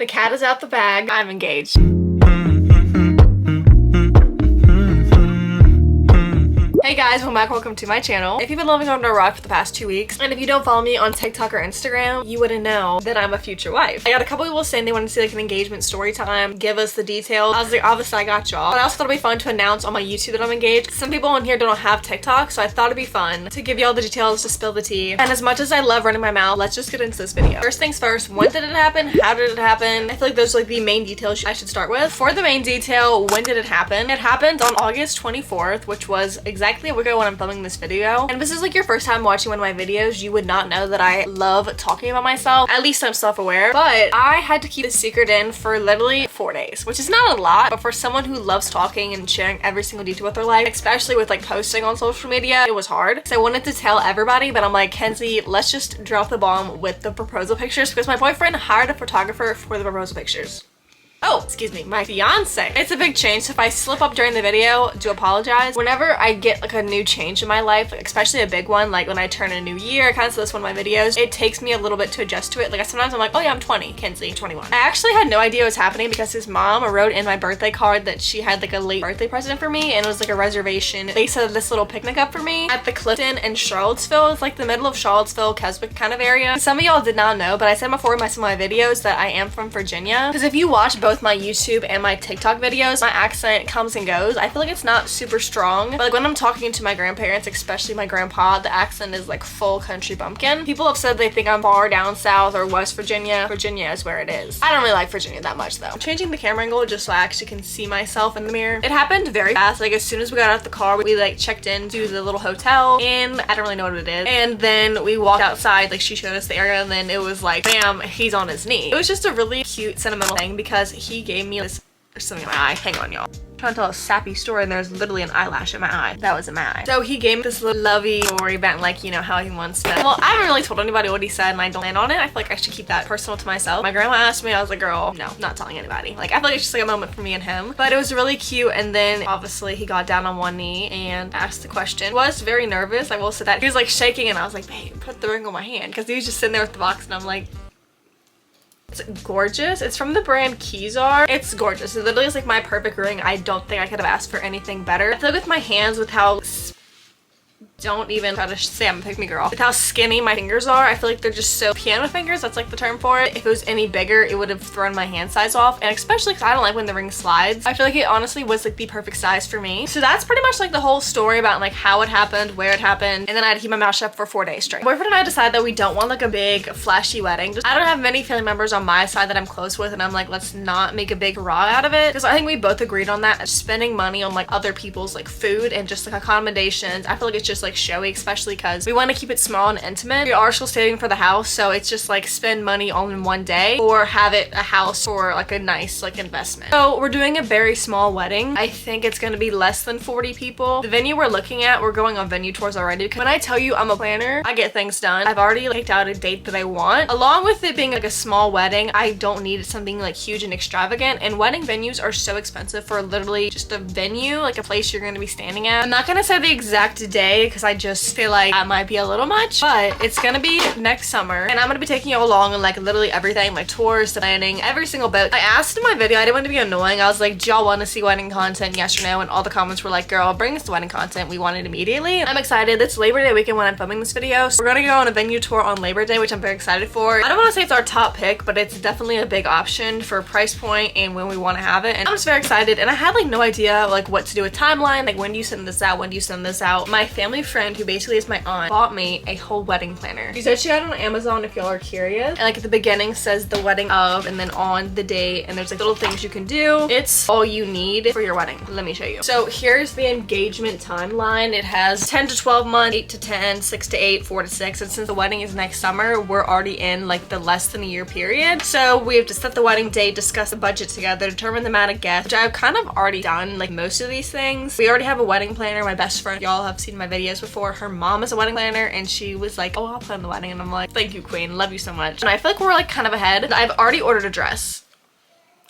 The cat is out the bag. I'm engaged. Hey guys, welcome to my channel. If you've been living under a rock for the past 2 weeks, and if you don't follow me on TikTok or Instagram, you wouldn't know that I'm a future wife. I got a couple people saying they want to see like an engagement story time, give us the details. I was like, obviously I got y'all. But I also thought it'd be fun to announce on my YouTube that I'm engaged. Some people on here don't have TikTok, so I thought it'd be fun to give y'all the details, to spill the tea. And as much as I love running my mouth, let's just get into this video. First things first, when did it happen? How did it happen? I feel like those are like the main details I should start with. For the main detail, when did it happen? It happened on August 24th, which was exactly a week ago when I'm filming this video. And if this is like your first time watching one of my videos, you would not know that I love talking about myself. At least I'm self-aware. But I had to keep a secret in for literally 4 days, which is not a lot, but for someone who loves talking and sharing every single detail with their life, especially with like posting on social media, it was hard. So I wanted to tell everybody, but I'm like, Kenzie, let's just drop the bomb with the proposal pictures because my boyfriend hired a photographer for the proposal pictures. Oh, excuse me, my fiance. It's a big change, so if I slip up during the video, do apologize. Whenever I get like a new change in my life, especially a big one, like when I turn a new year, I kind of said this in one of my videos, it takes me a little bit to adjust to it. Like sometimes I'm like, oh yeah, I'm 20, Kenzie, 21. I actually had no idea what was happening because his mom wrote in my birthday card that she had like a late birthday present for me, and it was like a reservation. They set this little picnic up for me at the Clifton in Charlottesville. It's like the middle of Charlottesville, Keswick kind of area. Some of y'all did not know, but I said before in some of my videos that I am from Virginia. Because if you watch both my YouTube and my TikTok videos, my accent comes and goes. I feel like it's not super strong, but like when I'm talking to my grandparents, especially my grandpa, the accent is like full country bumpkin. People have said they think I'm far down south or West Virginia. Virginia is where it is. I don't really like Virginia that much though. I'm changing the camera angle just so I actually can see myself in the mirror. It happened very fast. Like as soon as we got out the car, we like checked into the little hotel, and I don't really know what it is. And then we walked outside, like she showed us the area, and then it was like, bam, he's on his knee. It was just a really cute sentimental thing because he gave me this. There's something in my eye. Hang on, y'all. I'm trying to tell a sappy story and there's literally an eyelash in my eye. That was in my eye. So he gave me this little lovey story about like, you know, how he wants to. Well, I haven't really told anybody what he said and I don't plan on it. I feel like I should keep that personal to myself. My grandma asked me, I was like, girl, no, not telling anybody. Like, I feel like it's just like a moment for me and him. But it was really cute, and then obviously he got down on one knee and asked the question. Was very nervous, I will say that. He was like shaking and I was like, babe, put the ring on my hand. Because he was just sitting there with the box and I'm like, it's gorgeous. It's from the brand Kezar. It's gorgeous. It literally is like my perfect ring. I don't think I could have asked for anything better. I feel like with my hands, with how don't even try to say I'm a pick me girl. With how skinny my fingers are, I feel like they're just so piano fingers. That's like the term for it. If it was any bigger, it would have thrown my hand size off. And especially because I don't like when the ring slides. I feel like it honestly was like the perfect size for me. So that's pretty much like the whole story about like how it happened, where it happened. And then I had to keep my mouth shut for 4 days straight. My boyfriend and I decided that we don't want like a big flashy wedding. I don't have many family members on my side that I'm close with, and I'm like, let's not make a big hurrah out of it. Because I think we both agreed on that. Spending money on like other people's like food and just like accommodations, I feel like it's just like showy, especially because we want to keep it small and intimate. We are still saving for the house, so it's just like spend money all in one day or have it a house for like a nice like investment. So we're doing a very small wedding. I think it's going to be less than 40 people. The venue we're looking at, we're going on venue tours already because when I tell you I'm a planner, I get things done. I've already picked out a date that I want. Along with it being like a small wedding, I don't need something like huge and extravagant, and wedding venues are so expensive for literally just a venue, like a place you're going to be standing at. I'm not going to say the exact day because I just feel like that might be a little much, but it's gonna be next summer and I'm gonna be taking you along on like literally everything, like tours, planning, every single bit. I asked in my video, I didn't want to be annoying. I was like, do y'all want to see wedding content, yes or no? And all the comments were like, girl, bring us the wedding content. We want it immediately. I'm excited. It's Labor Day weekend when I'm filming this video, so we're gonna go on a venue tour on Labor Day, which I'm very excited for. I don't want to say it's our top pick, but it's definitely a big option for price point and when we want to have it, and I'm just very excited. And I had like no idea like what to do with timeline, like when do you send this out, when do you send this out. My family friend, who basically is my aunt, bought me a whole wedding planner. She said she got it on Amazon if y'all are curious. And like at the beginning says the wedding of, and then on the date, and there's like little things you can do. It's all you need for your wedding. Let me show you. So here's the engagement timeline. It has 10 to 12 months, 8 to 10, 6 to 8, 4 to 6. And since the wedding is next summer, we're already in like the less than a year period. So we have to set the wedding date, discuss the budget together, determine the amount of guests, which I've kind of already done like most of these things. We already have a wedding planner. My best friend, y'all have seen my videos before, her mom is a wedding planner, and she was like, oh, I'll plan the wedding. And I'm like, thank you, queen, love you so much. And I feel like we're like kind of ahead. I've already ordered a dress.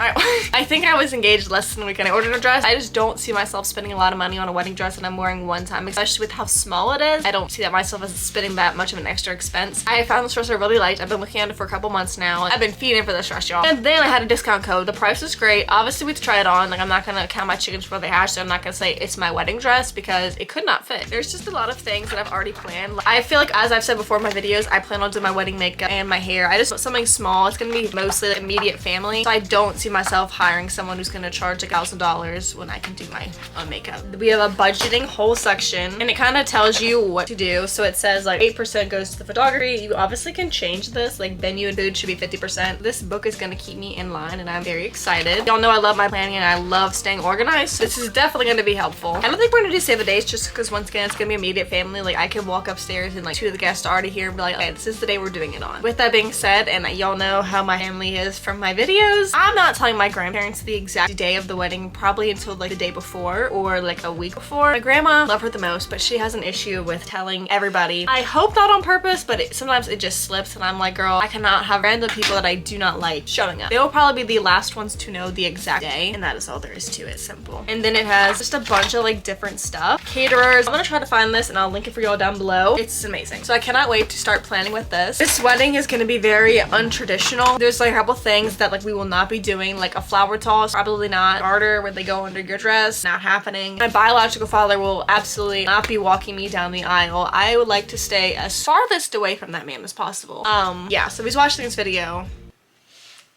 I think I was engaged less than a week and I ordered a dress. I just don't see myself spending a lot of money on a wedding dress that I'm wearing one time, especially with how small it is. I don't see that myself as spending that much of an extra expense. I found this dress I really liked. I've been looking at it for a couple months now. I've been feeding for this dress, y'all. And then I had a discount code. The price was great. Obviously, we had to try it on. Like, I'm not gonna count my chickens before they hatch, so I'm not gonna say it's my wedding dress because it could not fit. There's just a lot of things that I've already planned. I feel like, as I've said before in my videos, I plan on doing my wedding makeup and my hair. I just want something small. It's gonna be mostly like immediate family, so I don't see myself hiring someone who's gonna charge like $1,000 when I can do my own makeup. We have a budgeting whole section and it kind of tells you what to do. So it says like 8% goes to the photography. You obviously can change this, like venue and food should be 50%. This book is gonna keep me in line and I'm very excited. Y'all know I love my planning and I love staying organized. This is definitely gonna be helpful. I don't think we're gonna do save the dates just because once again it's gonna be immediate family. Like I can walk upstairs and like 2 of the guests are already here and be like, okay, this is the day we're doing it on. With that being said, and y'all know how my family is from my videos, I'm not telling my grandparents the exact day of the wedding, probably until like the day before or like a week before. My grandma, love her the most, but she has an issue with telling everybody. I hope not on purpose, but sometimes it just slips and I'm like, girl, I cannot have random people that I do not like showing up. They will probably be the last ones to know the exact day, and that is all there is to it. Simple. And then it has just a bunch of like different stuff. Caterers. I'm gonna try to find this and I'll link it for y'all down below. It's amazing. So I cannot wait to start planning with this. This wedding is gonna be very untraditional. There's like a couple things that like we will not be doing, like a flower toss, probably not. Garter where they go under your dress, not happening. My biological father will absolutely not be walking me down the aisle. I would like to stay as farthest away from that man as possible. Yeah, so if he's watching this video,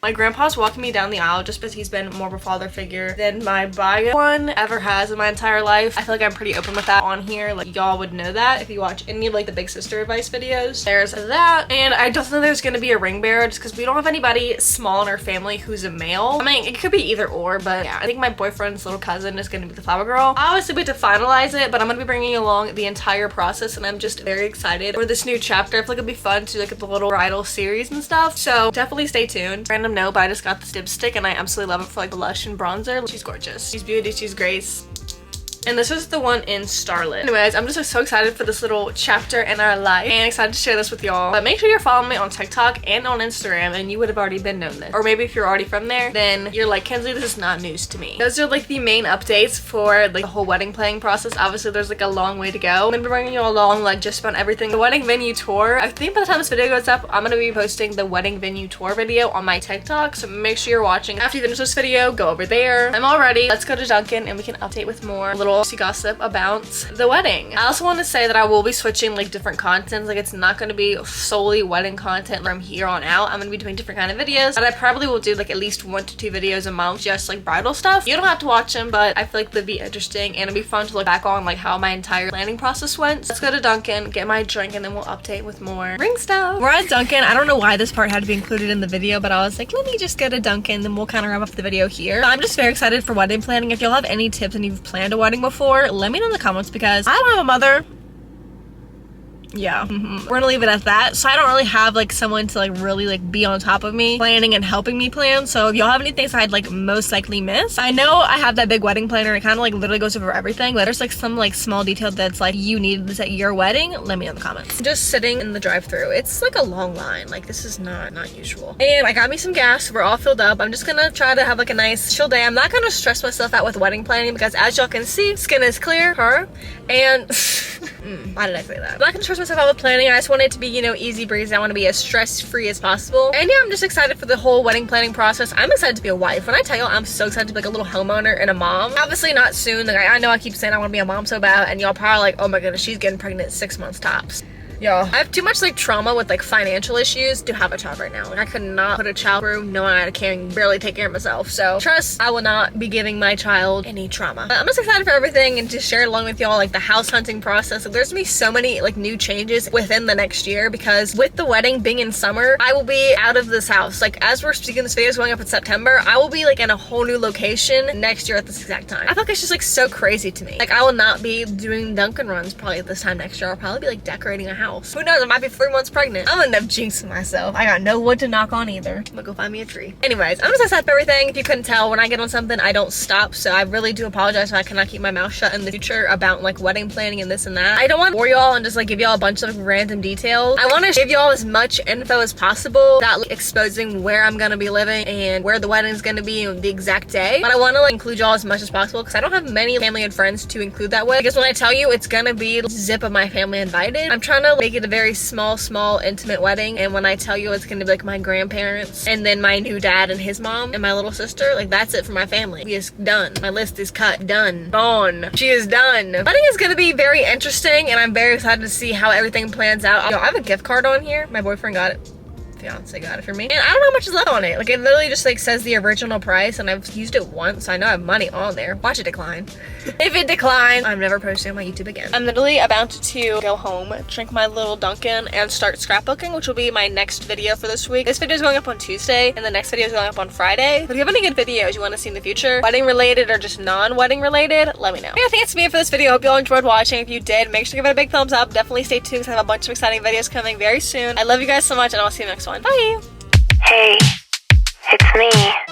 my grandpa's walking me down the aisle just because he's been more of a father figure than my bio one ever has in my entire life. I feel like I'm pretty open with that on here. Like y'all would know that if you watch any of like the big sister advice videos. There's that. And I don't think there's gonna be a ring bearer just because we don't have anybody small in our family who's a male. I mean, it could be either or, but yeah, I think my boyfriend's little cousin is gonna be the flower girl. Obviously we have to finalize it, but I'm gonna be bringing along the entire process and I'm just very excited for this new chapter. I feel like it'll be fun to look at the little bridal series and stuff. So definitely stay tuned. Random note, but I just got this dipstick and I absolutely love it for like blush and bronzer. She's gorgeous. She's beauty, she's grace. And this is the one in Starlit. Anyways, I'm just so excited for this little chapter in our life and excited to share this with y'all. But make sure you're following me on TikTok and on Instagram and you would have already been known this. Or maybe if you're already from there, then you're like, Kenzie, this is not news to me. Those are like the main updates for like the whole wedding planning process. Obviously, there's like a long way to go. I'm gonna be bringing you along like just about everything. The wedding venue tour. I think by the time this video goes up, I'm gonna be posting the wedding venue tour video on my TikTok. So make sure you're watching. After you finish this video, go over there. I'm all ready. Let's go to Dunkin' and we can update with more little gossip about the wedding. I also want to say that I will be switching like different content. Like it's not going to be solely wedding content from here on out. I'm going to be doing different kind of videos, but I probably will do like at least 1 to 2 videos a month, just like bridal stuff. You don't have to watch them, but I feel like they'd be interesting and it'd be fun to look back on like how my entire planning process went. Let's go to Dunkin', get my drink, and then we'll update with more ring stuff. We're at Dunkin'. I don't know why this part had to be included in the video, but I was like, let me just go to Dunkin', then we'll kind of wrap up the video here. So I'm just very excited for wedding planning. If y'all have any tips and you've planned a wedding before, let me know in the comments because I don't have a mother. Yeah, we're gonna leave it at that. So I don't really have like someone to like really like be on top of me planning and helping me plan. So if y'all have any things I'd like most likely miss, I know I have that big wedding planner and it kind of like literally goes over everything, but there's like some like small detail that's like you need this at your wedding, let me know in the comments. Just sitting in the drive-thru, it's like a long line. Like this is not usual. And I got me some gas. We're all filled up. I'm just gonna try to have like a nice chill day. I'm not gonna stress myself out with wedding planning because as y'all can see, skin is clear, and why did I say that? I'm not gonna stress myself out with planning. I just want it to be, you know, easy breezy. I want to be as stress-free as possible. And yeah, I'm just excited for the whole wedding planning process. I'm excited to be a wife. When I tell y'all, I'm so excited to be like a little homeowner and a mom. Obviously not soon. Like I know I keep saying I want to be a mom so bad, and y'all probably like, oh my goodness, she's getting pregnant 6 months tops. Y'all, I have too much like trauma with like financial issues to have a child right now. Like I could not put a child through knowing I can barely take care of myself. So trust, I will not be giving my child any trauma. But I'm just excited for everything and to share it along with y'all like the house hunting process. Like, there's gonna be so many like new changes within the next year because with the wedding being in summer, I will be out of this house. Like as we're speaking, this video is going up in September, I will be like in a whole new location next year at this exact time. I feel like it's just like so crazy to me. Like I will not be doing Dunkin' runs probably at this time next year. I'll probably be like decorating a house. house. Who knows, I might be 3 months pregnant. I'm gonna end up jinxing myself. I got no wood to knock on either. I'm gonna go find me a tree. Anyways, I'm just excited for everything. If you couldn't tell, when I get on something, I don't stop. So I really do apologize if I cannot keep my mouth shut in the future about like wedding planning and this and that. I don't want to bore y'all and just like give y'all a bunch of random details. I want to give y'all as much info as possible without like, exposing where I'm gonna be living and where the wedding is gonna be and the exact day. But I want to like include y'all as much as possible because I don't have many family and friends to include that with. Because when I tell you it's gonna be zip of my family invited, I'm trying to make it a very small, intimate wedding. And when I tell you it's gonna be like my grandparents and then my new dad and his mom and my little sister, like that's it for my family. We is done. My list is cut. Done. Gone. She is done. Wedding is gonna be very interesting and I'm very excited to see how everything plans out. Yo, I have a gift card on here. My boyfriend got it. Fiance got it for me. And I don't know how much is left on it. Like it literally just like says the original price and I've used it once. So I know I have money on there. Watch it decline. If it declines, I'm never posting on my YouTube again. I'm literally about to go home, drink my little Dunkin' and start scrapbooking, which will be my next video for this week. This video is going up on Tuesday and the next video is going up on Friday. But if you have any good videos you want to see in the future, wedding related or just non-wedding related, let me know. Yeah, I think that's me for this video. Hope you all enjoyed watching. If you did, make sure to give it a big thumbs up. Definitely stay tuned because I have a bunch of exciting videos coming very soon. I love you guys so much and I'll see you next one. Bye! Hey, it's me.